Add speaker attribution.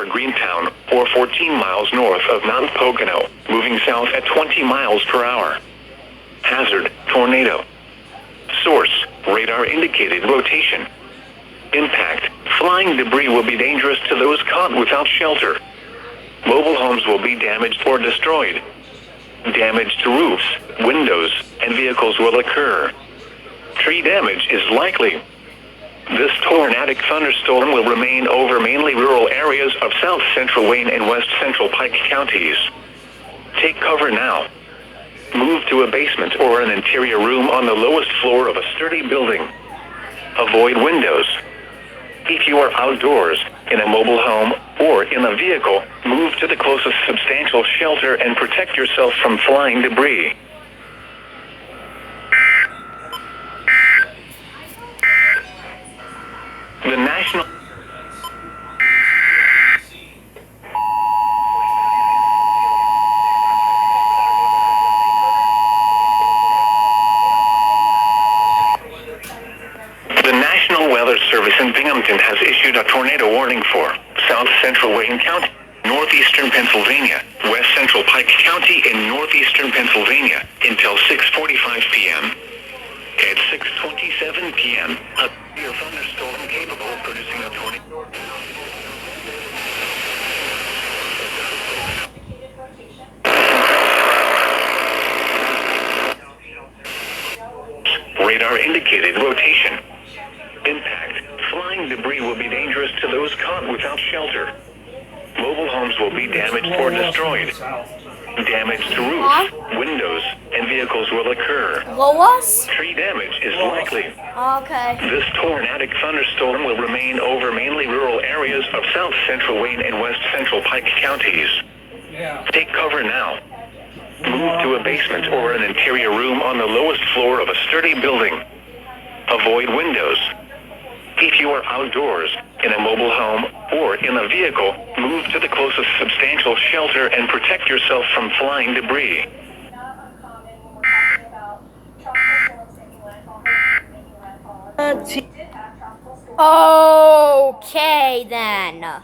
Speaker 1: over Greentown, or 14 miles north of Mount Pocono, moving south at 20 miles per hour. Hazard, tornado. Source, radar indicated rotation. Impact, flying debris will be dangerous to those caught without shelter. Mobile homes will be damaged or destroyed. Damage to roofs, windows, and vehicles will occur. Tree damage is likely. This tornadic thunderstorm will remain over mainly rural areas of south central Wayne and west central Pike counties. Take cover now. Move to a basement or an interior room on the lowest floor of a sturdy building. Avoid windows. If you are outdoors, in a mobile home, or in a vehicle, move to the closest substantial shelter and protect yourself from flying debris. The National Weather Service in Binghamton has issued a tornado warning for south central Wayne County, northeastern Pennsylvania, west central Pike County, and northeastern Pennsylvania until 6:45 p.m. At 6:27 p.m., a severe thunderstorm capable of producing a tornado. Radar indicated rotation. Impact, flying debris will be dangerous to those caught without shelter. Mobile homes will be damaged or destroyed. Damage to roofs, windows, and vehicles will occur.
Speaker 2: Lois?
Speaker 1: Tree damage is likely.
Speaker 2: Okay.
Speaker 1: This tornadic thunderstorm will remain over mainly rural areas of south central Wayne and west central Pike counties. Take cover now. Move to a basement or an interior room on the lowest floor of a sturdy building. Avoid windows. If you are outdoors, in a mobile home, or in a vehicle, move to the closest substantial shelter and protect yourself from flying debris.
Speaker 2: Okay then.